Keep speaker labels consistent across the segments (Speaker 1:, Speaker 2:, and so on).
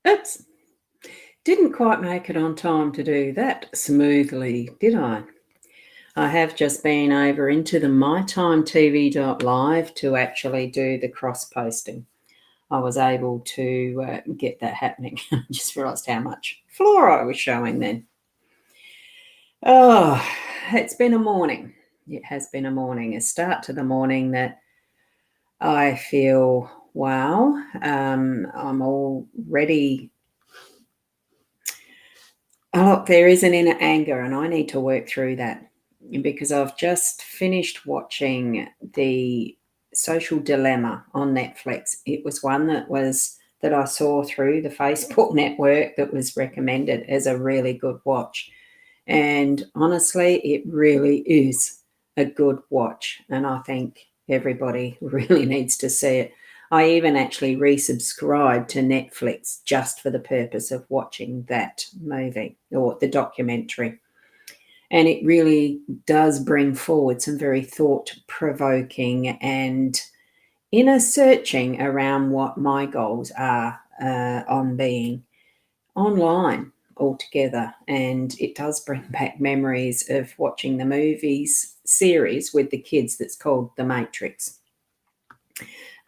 Speaker 1: Oops. Didn't quite make it on time to do that smoothly, did I? I have just been over into the mytimetv.live to actually do the cross posting. I was able to get that happening. I just realised how much floor I was showing then. Oh, it's been a morning. It has been a morning, a start to the morning that I feel, wow, I'm already. Oh, look, there is an inner anger, and I need to work through that because I've just finished watching the Social Dilemma on Netflix. It was one that I saw through the Facebook network that was recommended as a really good watch. And honestly, it really is a good watch. And I think everybody really needs to see it. I even actually resubscribed to Netflix just for the purpose of watching that movie or the documentary. And it really does bring forward some very thought-provoking and inner searching around what my goals are on being online altogether. And it does bring back memories of watching the movies series with the kids that's called The Matrix.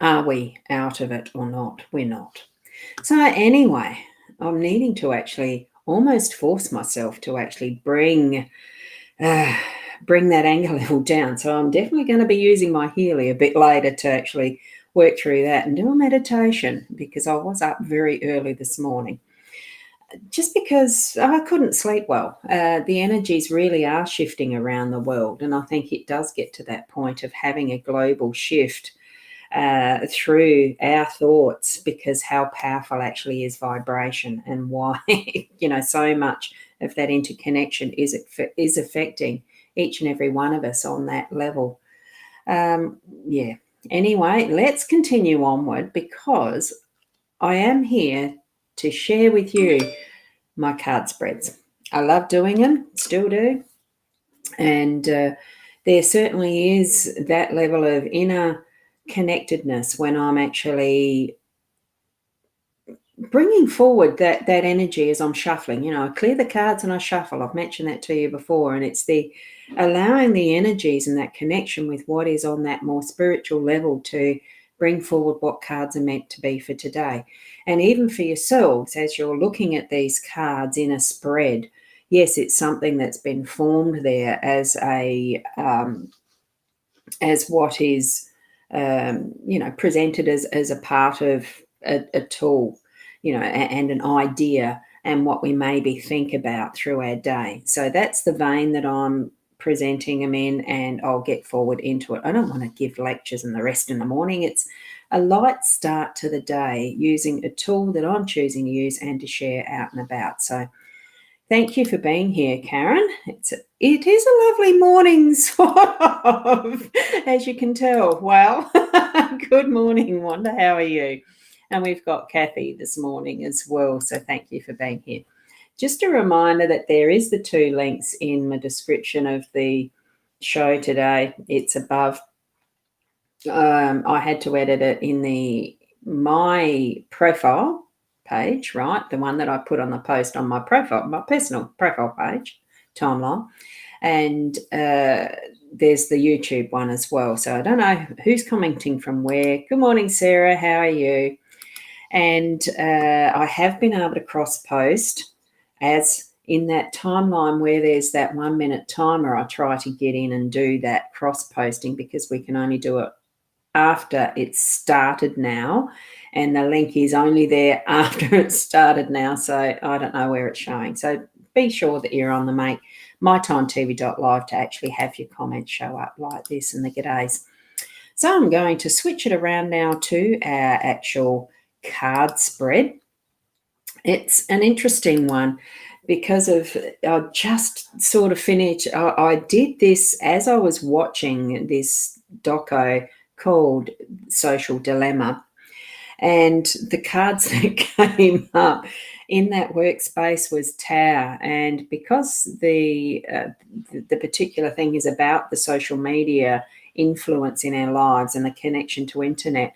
Speaker 1: Are we out of it or not? We're not. So anyway, I'm needing to actually almost force myself to actually bring that anger level down. So I'm definitely going to be using my Healy a bit later to actually work through that and do a meditation because I was up very early this morning. Just because I couldn't sleep well. The energies really are shifting around the world, and I think it does get to that point of having a global shift through our thoughts, because how powerful actually is vibration, and why so much of that interconnection is affecting each and every one of us on that level. Yeah. Anyway, let's continue onward because I am here to share with you my card spreads. I love doing them, still do. And there certainly is that level of inner connectedness when I'm actually bringing forward that energy as I'm shuffling. I clear the cards and I shuffle. I've mentioned that to you before, and it's the allowing the energies and that connection with what is on that more spiritual level to bring forward what cards are meant to be for today. And even for yourselves, as you're looking at these cards in a spread, yes, it's something that's been formed there as as what is presented as a part of a tool, and an idea, and what we maybe think about through our day. So that's the vein that I'm presenting them in, and I'll get forward into it. I don't want to give lectures and the rest in the morning. It's a light start to the day using a tool that I'm choosing to use and to share out and about. So thank you for being here, Karen. It is a lovely morning, sort of, as you can tell. Well, good morning, Wanda. How are you? And we've got Kathy this morning as well, so thank you for being here. Just a reminder that there is the 2 links in the description of the show today. It's above. I had to edit it in my profile page, right? The one that I put on the post on my profile, my personal profile page, timeline. And there's the YouTube one as well. So I don't know who's commenting from where. Good morning, Sarah. How are you? And I have been able to cross post as in that timeline where there's that 1 minute timer. I try to get in and do that cross posting because we can only do it after it's started now, and the link is only there after it's started now, so I don't know where it's showing. So be sure that you're on the mytimetv.live to actually have your comments show up like this in the g'days. So I'm going to switch it around now to our actual card spread. It's an interesting one because I just sort of finished. I did this as I was watching this doco called Social Dilemma, and the cards that came up in that workspace was Tower. And because the particular thing is about the social media influence in our lives and the connection to internet,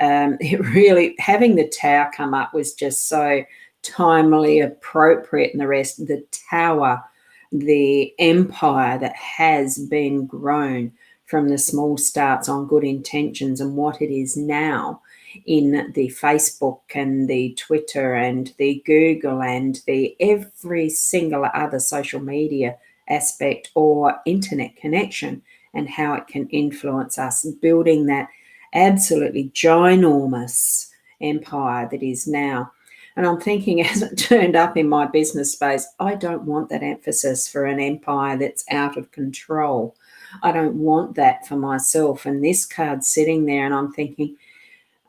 Speaker 1: It really, having the tower come up was just so timely, appropriate, and the rest. The tower, the empire that has been grown from the small starts on good intentions and what it is now in the Facebook and the Twitter and the Google and the every single other social media aspect or internet connection, and how it can influence us, building that absolutely ginormous empire that is now. And I'm thinking, as it turned up in my business space, I don't want that emphasis for an empire that's out of control. I don't want that for myself. And this card's sitting there, and I'm thinking,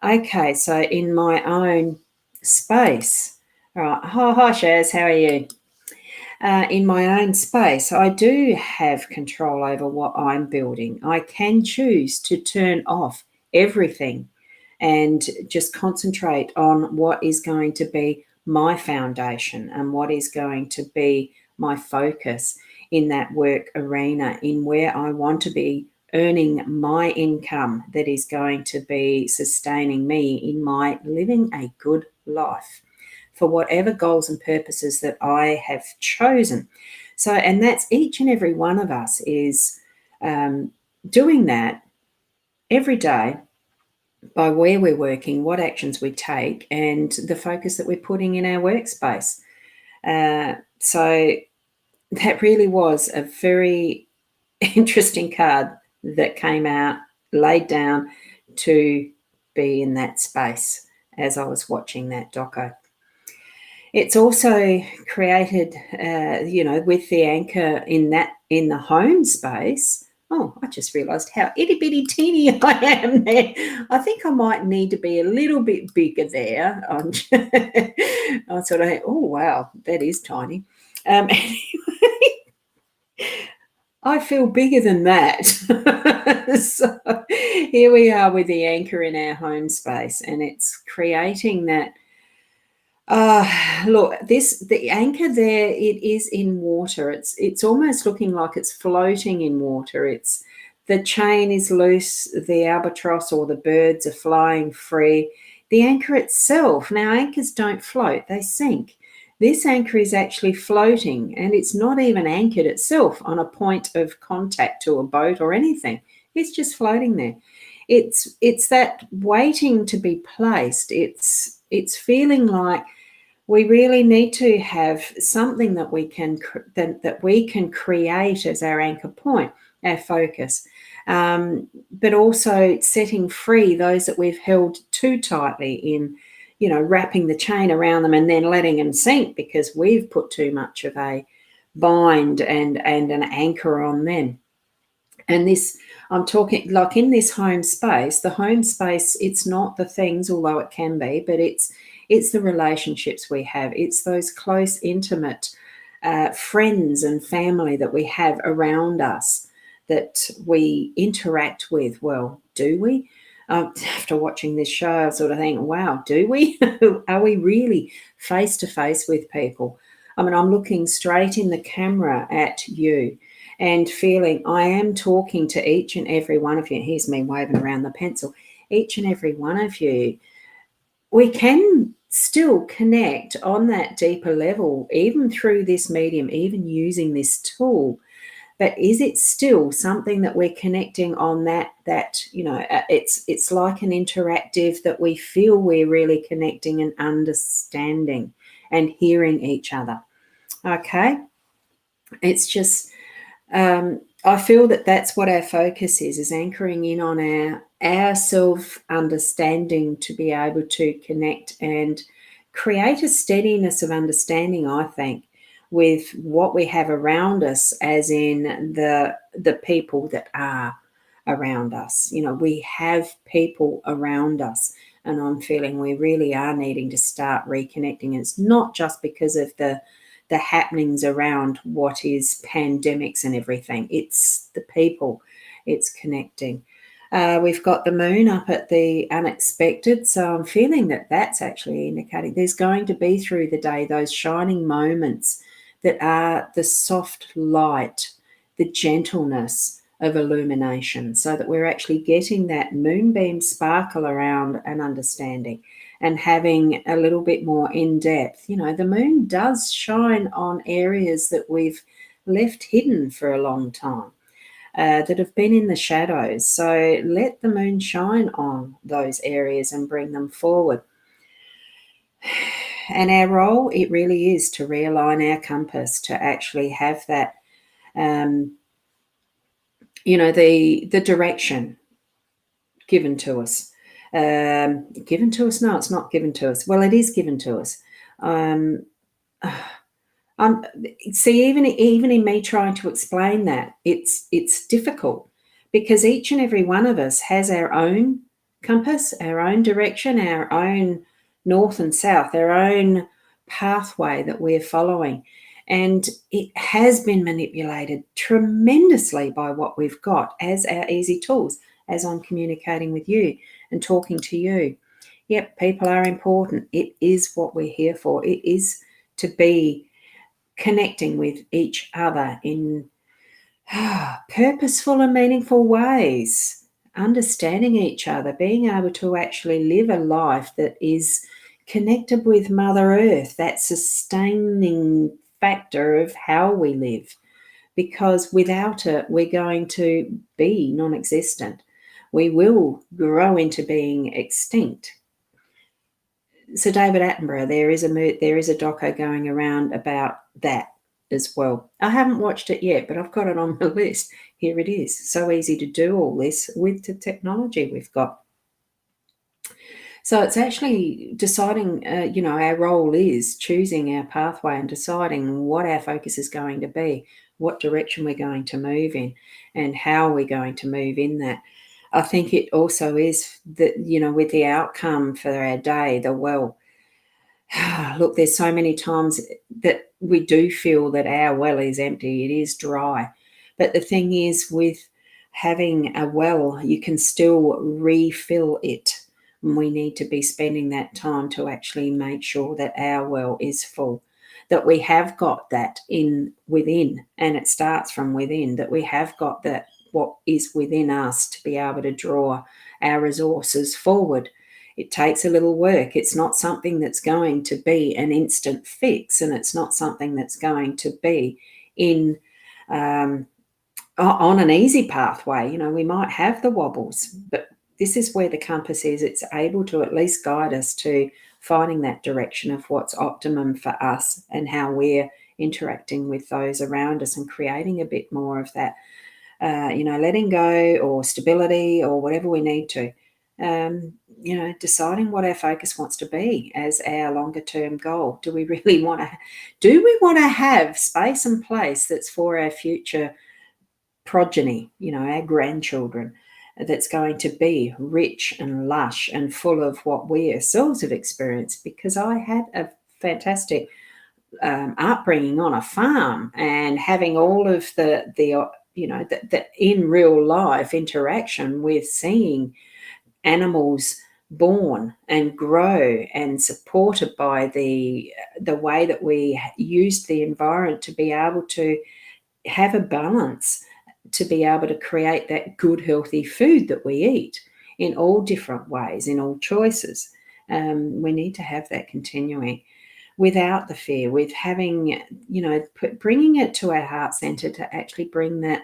Speaker 1: okay, so in my own space, all right, hi Shaz, how are you? In my own space, I do have control over what I'm building. I can choose to turn off everything and just concentrate on what is going to be my foundation and what is going to be my focus in that work arena, in where I want to be earning my income that is going to be sustaining me in my living a good life for whatever goals and purposes that I have chosen. So, and that's each and every one of us is doing that every day by where we're working, what actions we take, and the focus that we're putting in our workspace. So that really was a very interesting card that came out, laid down to be in that space as I was watching that doco. It's also created, with the anchor in the home space. Oh, I just realised how itty bitty teeny I am there. I think I might need to be a little bit bigger there. I sort of, oh wow, that is tiny. Anyway, I feel bigger than that. So here we are with the anchor in our home space, and it's creating that. Look, the anchor there, it is in water. It's almost looking like it's floating in water. It's the chain is loose, the albatross or the birds are flying free. The anchor itself, now anchors don't float, they sink. This anchor is actually floating, and it's not even anchored itself on a point of contact to a boat or anything. It's just floating there. It's that waiting to be placed. It's feeling like we really need to have something that we can create as our anchor point, our focus, but also setting free those that we've held too tightly in, wrapping the chain around them and then letting them sink because we've put too much of a bind and an anchor on them. And this, I'm talking like in this home space, the home space, it's not the things, although it can be, but it's the relationships we have. It's those close, intimate friends and family that we have around us that we interact with. Well, do we? After watching this show, I sort of think, wow, do we? Are we really face to face with people? I mean, I'm looking straight in the camera at you and feeling I am talking to each and every one of you. Here's me waving around the pencil. Each and every one of you, we can still connect on that deeper level, even through this medium, even using this tool. But is it still something that we're connecting on that it's like an interactive that we feel we're really connecting and understanding and hearing each other? Okay. It's just, I feel that that's what our focus is anchoring in on our self-understanding to be able to connect and create a steadiness of understanding, I think, with what we have around us, as in the people that are around us. We have people around us, and I'm feeling we really are needing to start reconnecting. And it's not just because of the happenings around what is pandemics and everything. It's the people, it's connecting. We've got the moon up at the unexpected, so I'm feeling that that's actually indicating there's going to be through the day those shining moments that are the soft light, the gentleness of illumination, so that we're actually getting that moonbeam sparkle around an understanding and having a little bit more in depth. The moon does shine on areas that we've left hidden for a long time, that have been in the shadows. So let the moon shine on those areas and bring them forward. And our role, it really is to realign our compass, to actually have that, the direction given to us. Given to us? No, it's not given to us. Well, it is given to us. See, even in me trying to explain that, it's difficult, because each and every one of us has our own compass, our own direction, our own north and south, our own pathway that we're following. And it has been manipulated tremendously by what we've got as our easy tools, as I'm communicating with you and talking to you. Yep, people are important. It is what we're here for. It is to be connecting with each other in purposeful and meaningful ways, understanding each other, being able to actually live a life that is connected with Mother Earth, that sustaining factor of how we live, because without it, we're going to be non-existent. We will grow into being extinct. So David Attenborough, there is a doco going around about that as well. I haven't watched it yet, but I've got it on the list. Here it is. So easy to do all this with the technology we've got. So it's actually deciding, our role is choosing our pathway and deciding what our focus is going to be, what direction we're going to move in, and how we're going to move in that. I think it also is that, with the outcome for our day, look, there's so many times that we do feel that our well is empty, it is dry. But the thing is, with having a well, you can still refill it. And we need to be spending that time to actually make sure that our well is full, that we have got that within, and it starts from within, that we have got that, what is within us, to be able to draw our resources forward. It takes a little work. It's not something that's going to be an instant fix, and it's not something that's going to be on an easy pathway. We might have the wobbles, but this is where the compass is. It's able to at least guide us to finding that direction of what's optimum for us and how we're interacting with those around us, and creating a bit more of that, letting go or stability or whatever we need to. Deciding what our focus wants to be as our longer term goal. Do we want to have space and place that's for our future progeny, our grandchildren, that's going to be rich and lush and full of what we ourselves have experienced? Because I had a fantastic upbringing on a farm, and having all of the in real life interaction with seeing animals born and grow, and supported by the way that we used the environment to be able to have a balance, to be able to create that good, healthy food that we eat in all different ways, in all choices. We need to have that continuing without the fear, with having, bringing it to our heart center, to actually bring that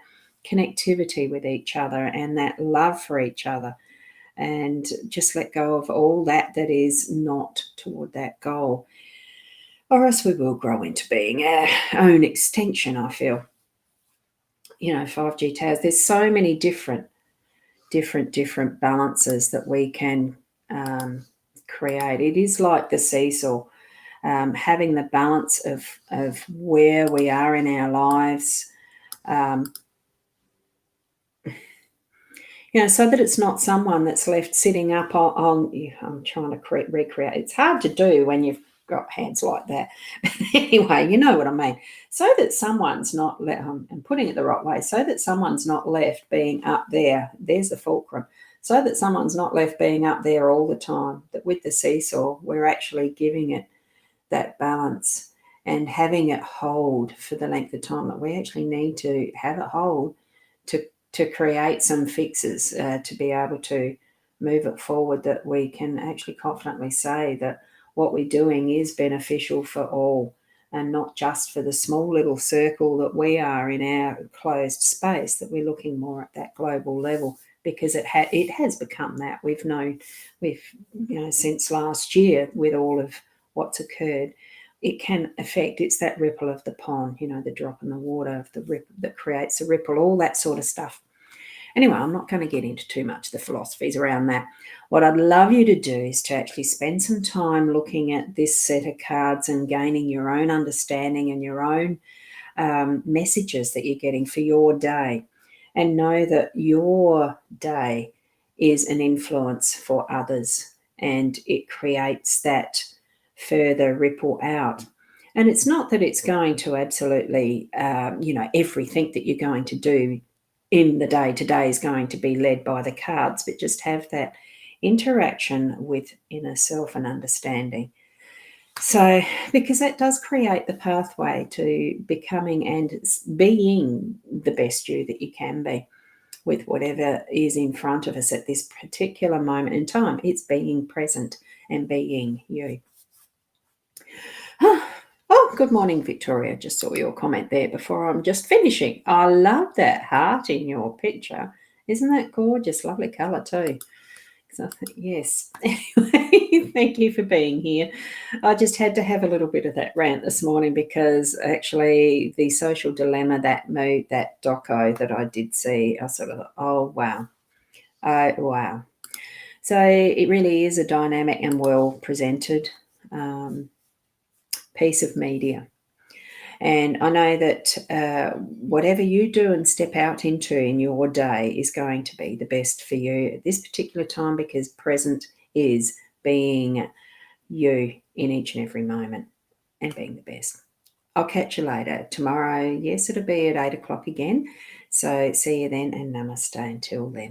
Speaker 1: connectivity with each other and that love for each other, and just let go of all that is not toward that goal, or else we will grow into being our own extension, I feel. 5G towers, there's so many different balances that we can create. It is like the seesaw, having the balance of where we are in our lives, so that it's not someone that's left sitting up on I'm trying to recreate. It's hard to do when you've got hands like that. But anyway, you know what I mean. So that someone's not I'm putting it the right way, so that someone's not left being up there. There's the fulcrum. So that someone's not left being up there all the time. That with the seesaw, we're actually giving it that balance and having it hold for the length of time that we actually need to have it hold, to to create some fixes to be able to move it forward, that we can actually confidently say that what we're doing is beneficial for all, and not just for the small little circle that we are in our closed space, that we're looking more at that global level, because it has become that. We've known, since last year, with all of what's occurred, it can affect, it's that ripple of the pond, the drop in the water of the ripple that creates a ripple, all that sort of stuff. Anyway, I'm not going to get into too much the philosophies around that. What I'd love you to do is to actually spend some time looking at this set of cards and gaining your own understanding and your own messages that you're getting for your day. And know that your day is an influence for others, and it creates that further ripple out. And it's not that it's going to absolutely, everything that you're going to do in the day to day is going to be led by the cards, but just have that interaction with inner self and understanding. So, because that does create the pathway to becoming and being the best you that you can be with whatever is in front of us at this particular moment in time. It's being present and being you. Oh, good morning, Victoria. Just saw your comment there before I'm just finishing. I love that heart in your picture. Isn't that gorgeous? Lovely colour too. So, yes. Anyway, thank you for being here. I just had to have a little bit of that rant this morning, because actually the social dilemma, that doco that I did see, I sort of thought, oh, wow. Oh, wow. So it really is a dynamic and well presented piece of media. And I know that whatever you do and step out into in your day is going to be the best for you at this particular time, because present is being you in each and every moment and being the best. I'll catch you later. Tomorrow, yes, it'll be at 8 o'clock again. So see you then, and namaste until then.